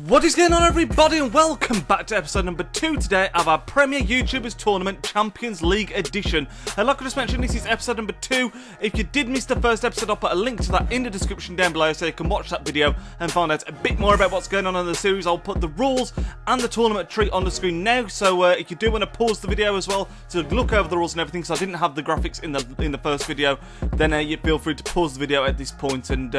What is going on, everybody, and welcome back to episode number 2 today of our Premier YouTubers Tournament Champions League edition. And like I just mentioned, this is episode number 2. If you did miss the first episode, I'll put a link to that in the description down below so you can watch that video and find out a bit more about what's going on in the series. I'll put the rules and the tournament tree on the screen now, so if you do want to pause the video as well to look over the rules and everything, so I didn't have the graphics in the first video, then you feel free to pause the video at this point and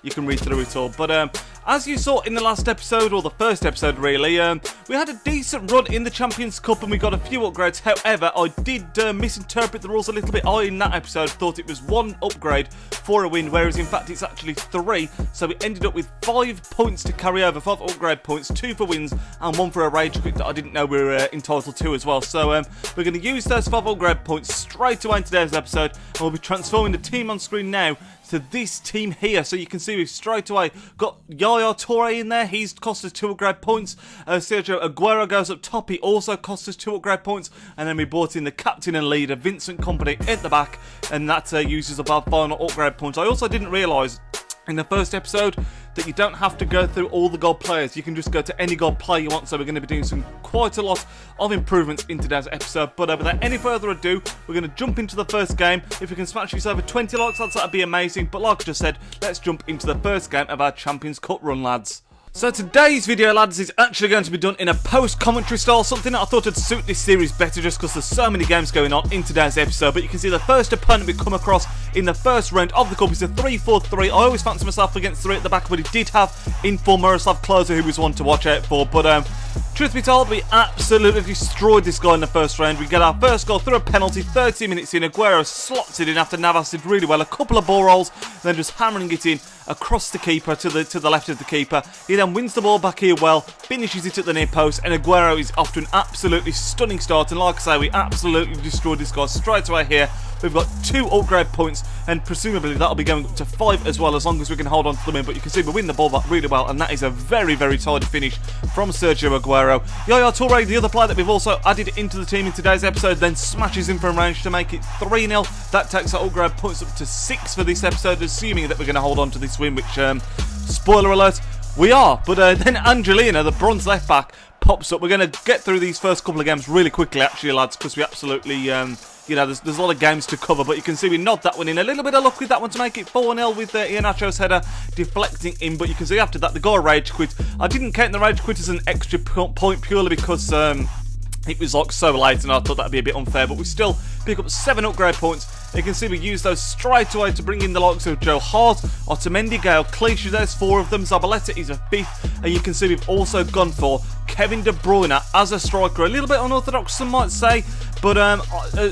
you can read through it all. But as you saw in the last episode, or the first episode really, we had a decent run in the Champions Cup and we got a few upgrades. However, I did misinterpret the rules a little bit. I, in that episode, thought it was 1 upgrade for a win, whereas in fact it's actually 3. So we ended up with 5 points to carry over, 5 upgrade points, 2 for wins and 1 for a rage quit that I didn't know we were entitled to as well. So we're going to use those 5 upgrade points straight away in today's episode, and we'll be transforming the team on screen now to this team here. So you can see we've straight away got Yaya Toure in there. He's cost us 2 upgrade points. Sergio Aguero goes up top. He also cost us 2 upgrade points. And then we brought in the captain and leader, Vincent Kompany, at the back. And that uses up our final upgrade points. I also didn't realise in the first episode that you don't have to go through all the gold players. You can just go to any gold player you want. So we're going to be doing quite a lot of improvements in today's episode. But without any further ado, we're going to jump into the first game. If we can smash this over 20 likes, that'd be amazing. But like I just said, let's jump into the first game of our Champions Cup run, lads. So today's video, lads, is actually going to be done in a post-commentary style, something that I thought would suit this series better just because there's so many games going on in today's episode. But you can see the first opponent we come across in the first round of the cup is a 3-4-3. I always fancy myself against 3 at the back, but he did have in full Miroslav Klose, who was one to watch out for. But truth be told, we absolutely destroyed this guy in the first round. We get our first goal through a penalty, 30 minutes in. Aguero slots it in after Navas did really well. A couple of ball rolls, then just hammering it in across the keeper to the left of the keeper. He then wins the ball back here well, finishes it at the near post, and Aguero is off to an absolutely stunning start. And like I say, we absolutely destroyed this guy straight away here. We've got 2 upgrade points, and presumably that'll be going up to 5 as well, as long as we can hold on to the win. But you can see we win the ball back really well, and that is a very, very tidy finish from Sergio Aguero. Yaya Toure, the other player that we've also added into the team in today's episode, then smashes in from range to make it 3-0. That takes our upgrade points up to 6 for this episode, assuming that we're going to hold on to this win, which, spoiler alert, we are. But then Angelina, the bronze left back, pops up. We're going to get through these first couple of games really quickly, actually, lads, because we absolutely, you know, there's a lot of games to cover. But you can see we nod that one in. A little bit of luck with that one to make it 4-0 with Iheanacho's header deflecting in. But you can see after that, the goal rage quit. I didn't count the rage quit as an extra point purely because it was like so late and I thought that'd be a bit unfair. But we still pick up 7 upgrade points. You can see we use those straight away to bring in the likes of Joe Hart, Otamendi, Gale, Clichy. There's 4 of them. Zabaleta is a 5th. And you can see we've also gone for Kevin De Bruyne as a striker. A little bit unorthodox, some might say. But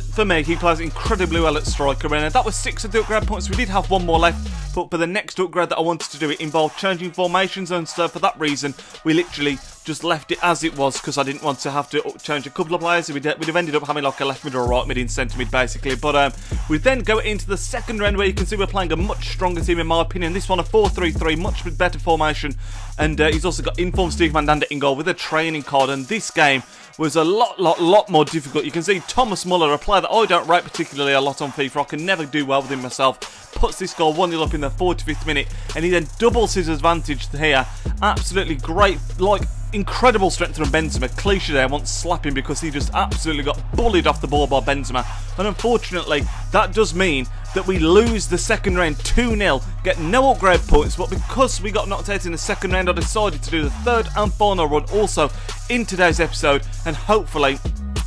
for me, he plays incredibly well at striker. And that was 6 of the upgrade points. We did have 1 more left. But for the next upgrade that I wanted to do, it involved changing formations. And so for that reason, we literally just left it as it was because I didn't want to have to change a couple of players. We'd have ended up having like a left mid or a right mid in centre mid basically. But we then go into the second round where you can see we're playing a much stronger team in my opinion. This one a 4-3-3, much better formation. And he's also got informed Steve Mandanda in goal with a training card. And this game was a lot more difficult. You can see Thomas Muller, a player that I don't rate particularly a lot on FIFA. I can never do well with him myself. Puts this goal 1-0 up in the 45th minute. And he then doubles his advantage here. Absolutely great, like, incredible strength from Benzema. Clichy there wants slapping because he just absolutely got bullied off the ball by Benzema. And unfortunately, that does mean that we lose the second round 2-0, get no upgrade points, but because we got knocked out in the second round, I decided to do the third and final run also in today's episode, and hopefully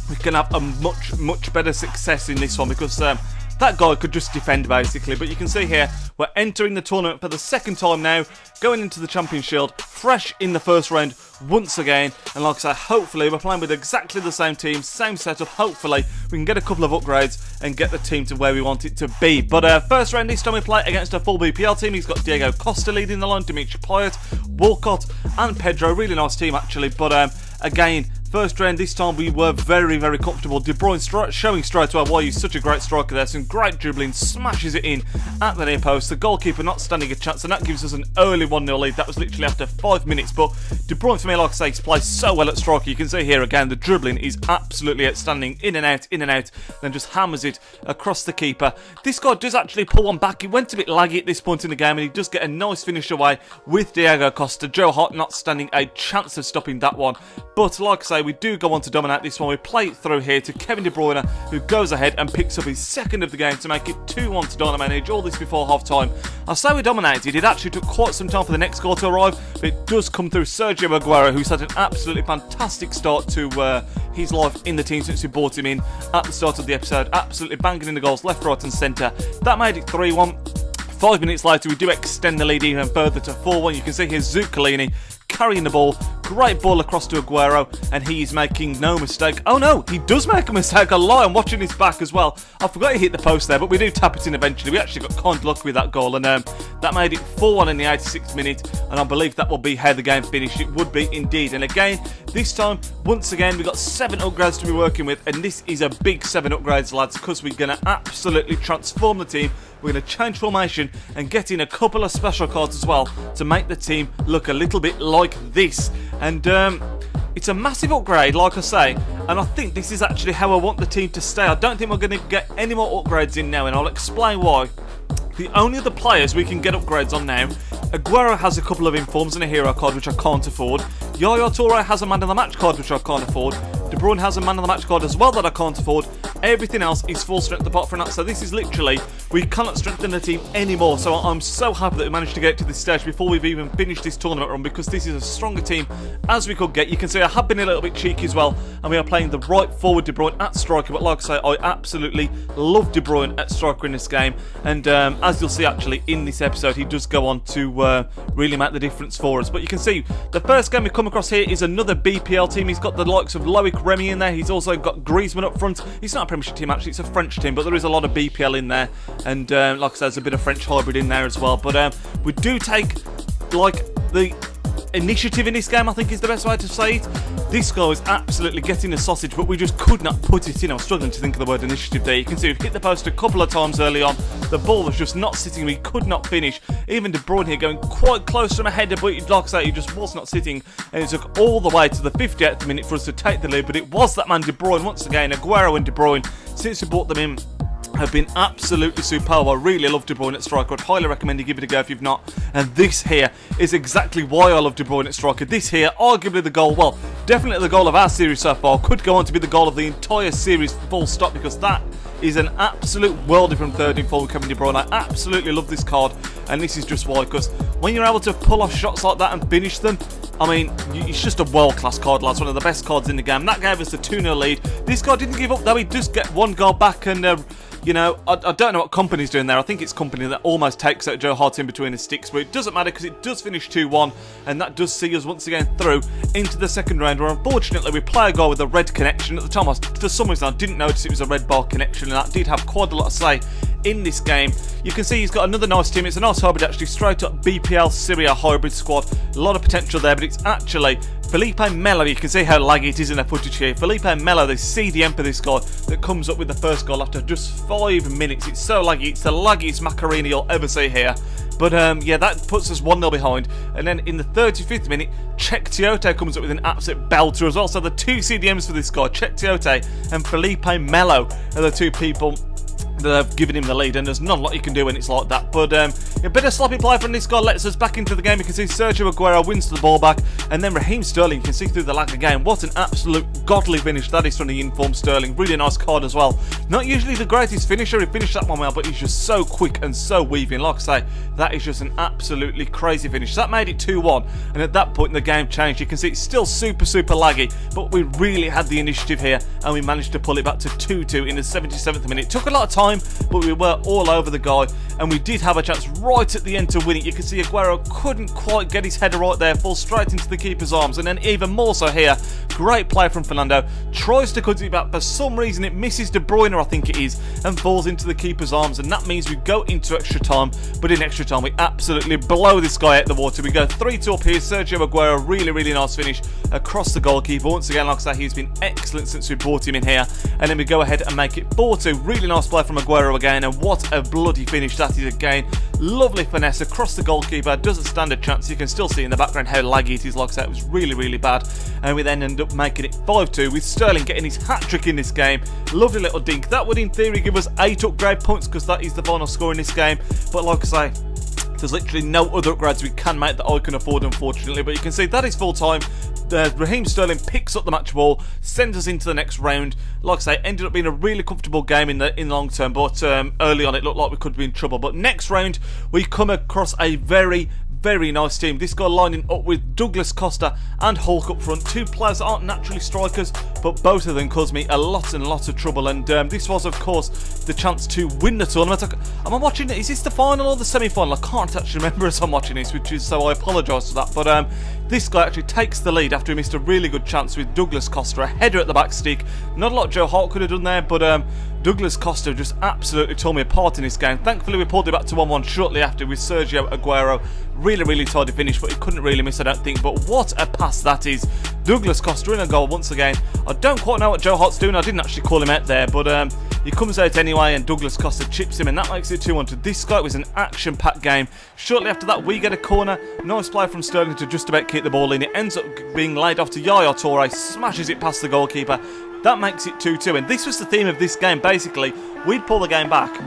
we can have a much better success in this one because that guy could just defend basically. But you can see here, we're entering the tournament for the second time now, going into the Champions Shield, fresh in the first round once again. And like I say, hopefully we're playing with exactly the same team, same setup. Hopefully we can get a couple of upgrades and get the team to where we want it to be. But first round this time we play against a full BPL team. He's got Diego Costa leading the line, Dimitri Payet, Walcott and Pedro. Really nice team actually. But again, First round, this time we were very, very comfortable. De Bruyne showing straight away why he's such a great striker there. Some great dribbling, smashes it in at the near post. The goalkeeper not standing a chance, and that gives us an early 1-0 lead. That was literally after 5 minutes. But De Bruyne, for me, like I say, he's played so well at striker. You can see here again, the dribbling is absolutely outstanding. In and out, then just hammers it across the keeper. This guy does actually pull one back. He went a bit laggy at this point in the game, and he does get a nice finish away with Diego Costa. Joe Hart not standing a chance of stopping that one. But like I say, we do go on to dominate this one. We play it through here to Kevin De Bruyne, who goes ahead and picks up his second of the game to make it 2-1 to Dynamo Nidge. All this before half-time. I say we dominated. It actually took quite some time for the next goal to arrive, but it does come through Sergio Aguero, who's had an absolutely fantastic start to his life in the team since we brought him in at the start of the episode. Absolutely banging in the goals left, right and centre. That made it 3-1. 5 minutes later, we do extend the lead even further to 4-1. You can see here Zuccolini carrying the ball. Great ball across to Aguero, and he is making no mistake. Oh no, he does make a mistake. I lie, I'm watching his back as well. I forgot he hit the post there, but we do tap it in eventually. We actually got kind of lucky with that goal, and that made it 4-1 in the 86th minute, and I believe that will be how the game finished. It would be indeed. And again, this time, once again, we've got 7 upgrades to be working with, and this is a big 7 upgrades, lads, because we're going to absolutely transform the team. We're going to change formation and get in a couple of special cards as well to make the team look a little bit like this. And it's a massive upgrade, like I say, and I think this is actually how I want the team to stay. I don't think we're going to get any more upgrades in now, and I'll explain why. The only other players we can get upgrades on now, Aguero has a couple of informs and a hero card which I can't afford. Yaya Toure has a man of the match card which I can't afford. De Bruyne has a man of the match card as well that I can't afford. Everything else is full strength apart from that. So this is literally, we cannot strengthen the team anymore. So I'm so happy that we managed to get to this stage before we've even finished this tournament run, because this is as strong a team as we could get. You can see I have been a little bit cheeky as well, and we are playing the right forward De Bruyne at striker. But like I say, I absolutely love De Bruyne at striker in this game. And as you'll see actually in this episode, he does go on to really make the difference for us. But you can see the first game we come across here is another BPL team. He's got the likes of Loic Remy in there. He's also got Griezmann up front. He's not a Premiership team actually, it's a French team, but there is a lot of BPL in there. And like I said, there's a bit of French hybrid in there as well. But we do take like the initiative in this game, I think is the best way to say it. This guy is absolutely getting the sausage, but we just could not put it in. I was struggling to think of the word initiative there. You can see we've hit the post a couple of times early on. The ball was just not sitting. We could not finish. Even De Bruyne here going quite close from a header, but like I say, he just was not sitting. And it took all the way to the 58th minute for us to take the lead. But it was that man De Bruyne once again. Aguero and De Bruyne, since we brought them in, have been absolutely superb. I really love De Bruyne at striker. I'd highly recommend you give it a go if you've not. And this here is exactly why I love De Bruyne at striker. This here, arguably the goal, well, definitely the goal of our series so far, could go on to be the goal of the entire series full stop, because that is an absolute worldie from third in forward Kevin De Bruyne. I absolutely love this card, and this is just why, because when you're able to pull off shots like that and finish them, I mean, it's just a world-class card, lads. One of the best cards in the game. That gave us the 2-0 lead. This guy didn't give up, though. He does get one goal back, and you know, I don't know what Company's doing there. I think it's Company that almost takes out Joe Hart in between his sticks, but it doesn't matter because it does finish 2-1, and that does see us once again through into the second round, where unfortunately we play a goal with a red connection. At the time, for some reason, I didn't notice it was a red bar connection, and that did have quite a lot to say in this game. You can see he's got another nice team. It's a nice hybrid, actually, straight up BPL Syria hybrid squad. A lot of potential there, but it's actually Felipe Melo. You can see how laggy it is in the footage here. Felipe Melo, the CDM for this guy, that comes up with the first goal after just 5 minutes. It's so laggy. It's the laggiest Macarena you'll ever see here. But yeah, that puts us 1-0 behind. And then in the 35th minute, Cheick Tiote comes up with an absolute belter as well. So the two CDMs for this guy, Cheick Tiote and Felipe Melo, are the two people that have given him the lead, and there's not a lot you can do when it's like that. But a bit of sloppy play from this guy lets us back into the game. You can see Sergio Aguero wins the ball back, and then Raheem Sterling, you can see through the lag again. What an absolute godly finish that is from the informed Sterling. Really nice card as well. Not usually the greatest finisher. He finished that one well, but he's just so quick and so weaving. Like I say, that is just an absolutely crazy finish. So that made it 2-1, and at that point the game changed. You can see it's still super laggy, but we really had the initiative here, and we managed to pull it back to 2-2 in the 77th minute. It took a lot of time, but we were all over the guy, and we did have a chance right at the end to win it. You can see Aguero couldn't quite get his header right there, falls straight into the keeper's arms, and then even more so here, great play from Fernando, tries to cut it back, for some reason it misses De Bruyne, I think it is, and falls into the keeper's arms, and that means we go into extra time, but in extra time we absolutely blow this guy out the water. We go 3-2 up here. Sergio Aguero, really nice finish across the goalkeeper. Once again, like I say, he's been excellent since we brought him in here, and then we go ahead and make it 4-2. Really nice play from Aguero again, and what a bloody finish that is again. Lovely finesse across the goalkeeper, doesn't stand a chance. You can still see in the background how laggy it is. Like I said, it was really bad, and we then end up making it 5-2 with Sterling getting his hat-trick in this game. Lovely little dink. That would in theory give us 8 upgrade points, because that is the final score in this game, but like I say, there's literally no other upgrades we can make that I can afford, unfortunately. But you can see that is full time. Raheem Sterling picks up the match ball, sends us into the next round. Like I say, ended up being a really comfortable game in the long term, but early on it looked like we could be in trouble. But next round we come across a very nice team. This guy lining up with Douglas Costa and Hulk up front. Two players that aren't naturally strikers, but both of them caused me a lot of trouble. And this was, of course, the chance to win the tournament. Am I watching it? Is this the final or the semi-final? I can't actually remember as I'm watching this, which is so I apologise for that. But this guy actually takes the lead after he missed a really good chance with Douglas Costa, a header at the back stick. Not a lot Joe Hart could have done there, but Douglas Costa just absolutely tore me apart in this game. Thankfully, we pulled it back to 1-1 shortly after with Sergio Aguero. Really tidy finish, but he couldn't really miss, I don't think. But what a pass that is. Douglas Costa in a goal once again. I don't quite know what Joe Hart's doing. I didn't actually call him out there, but he comes out anyway, and Douglas Costa chips him, and that makes it 2-1 to this guy. It was an action-packed game. Shortly after that, we get a corner. Nice play from Sterling to just about keep the ball in. It ends up being laid off to Yaya Toure, smashes it past the goalkeeper. That makes it 2-2, and this was the theme of this game. Basically, we'd pull the game back,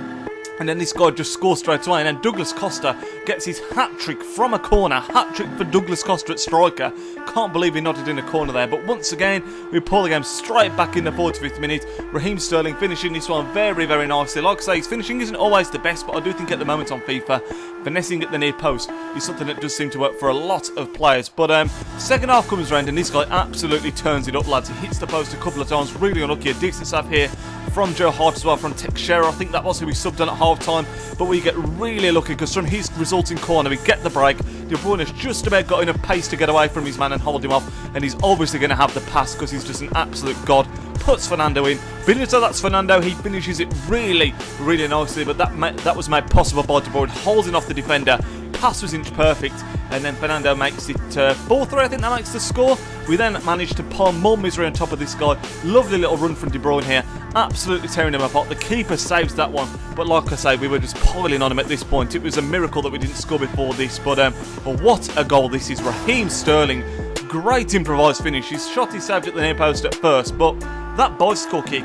and then this guy just scores straight away, and then Douglas Costa gets his hat-trick from a corner. Hat-trick for Douglas Costa at striker. Can't believe he nodded in a corner there, but once again, we pull the game straight back in the 45th minute. Raheem Sterling finishing this one very nicely. Like I say, his finishing isn't always the best, but I do think at the moment on FIFA, finessing at the near post is something that does seem to work for a lot of players. But second half comes round, and this guy absolutely turns it up, lads. He hits the post a couple of times, really unlucky. A decent save here from Joe Hart as well, from Teixeira. I think that was who we subbed on at half-time, but we get really lucky because from his resulting corner we get the break. De Bruyne has just about got enough pace to get away from his man and hold him off, and he's obviously going to have the pass because he's just an absolute god. Puts Fernando in. Benito, that's Fernando. He finishes it really nicely, but that was made possible by De Bruyne holding off the defender. Pass was inch perfect, and then Fernando makes it 4-3. I think that makes the score. We then managed to palm more misery on top of this guy. Lovely little run from De Bruyne here, absolutely tearing him apart. The keeper saves that one, but like I say, we were just piling on him at this point. It was a miracle that we didn't score before this, but what a goal this is. Raheem Sterling, great improvised finish. His shot he saved at the near post at first, but that bicycle kick,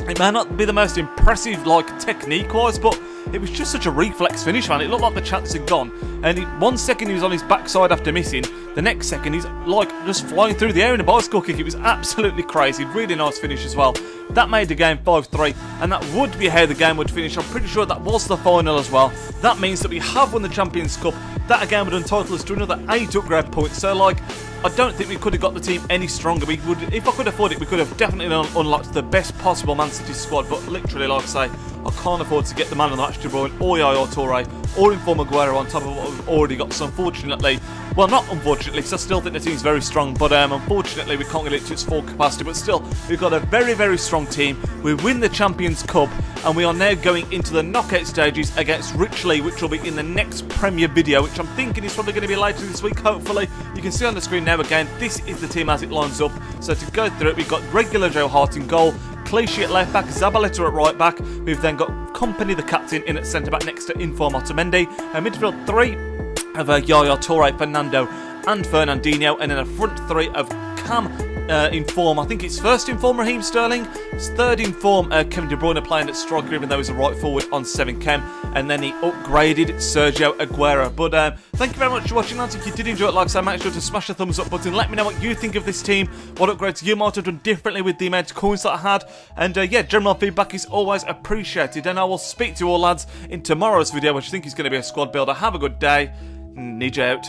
it may not be the most impressive technique-wise, but it was just such a reflex finish, man. It looked like the chance had gone, and 1 second he was on his backside after missing, the next second he's just flying through the air in a bicycle kick. It was absolutely crazy. Really nice finish as well. That made the game 5-3, and that would be how the game would finish. I'm pretty sure that was the final as well. That means that we have won the Champions Cup. That again would entitle us to another 8 upgrade points. So I don't think we could have got the team any stronger. We would, if I could afford it, we could have definitely unlocked the best possible Man City squad. But literally, like I say, I can't afford to get the man of the match, De Bruyne, or Yaya Toure, or Inform Aguero on top of what we've already got. So unfortunately, well, not unfortunately, because I still think the team's very strong, but unfortunately we can't get it to its full capacity. But still, we've got a very strong team. We win the Champions Cup, and we are now going into the knockout stages against Richley, which will be in the next Premier video, which I'm thinking is probably going to be later this week, hopefully. You can see on the screen now again, this is the team as it lines up. So to go through it, we've got regular Joe Hart in goal, Clichy at left back, Zabaleta at right back. We've then got Company, the captain, in at centre back next to Inform Otamendi. A midfield 3 of Yaya Toure, Fernando and Fernandinho, and then a front 3 of Cam in form. I think it's first in form Raheem Sterling, it's third in form Kevin De Bruyne playing at striker, even though he's a right forward on 7 Chem, and then he upgraded Sergio Aguero. But thank you very much for watching, lads. If you did enjoy it, like I said, make sure to smash the thumbs up button. Let me know what you think of this team, what upgrades you might have done differently with the amount of coins that I had, and yeah, general feedback is always appreciated. And I will speak to you all, lads, in tomorrow's video, which I think is going to be a squad builder. Have a good day. Nidge out.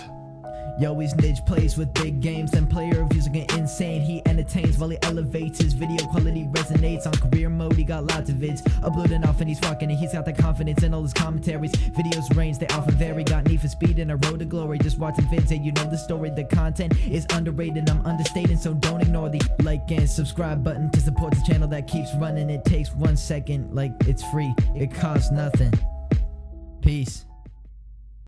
Yo, he's Nidge, plays with big games and player reviews are getting insane. He entertains while he elevates, his video quality resonates. On career mode, he got lots of vids, uploading off and he's rocking it. He's got the confidence in all his commentaries. Videos range, they often vary. Got need for speed and a road to glory. Just watching vids and you know the story. The content is underrated, I'm understating, so don't ignore the like and subscribe button to support the channel that keeps running. It takes 1 second, like it's free, it costs nothing. Peace.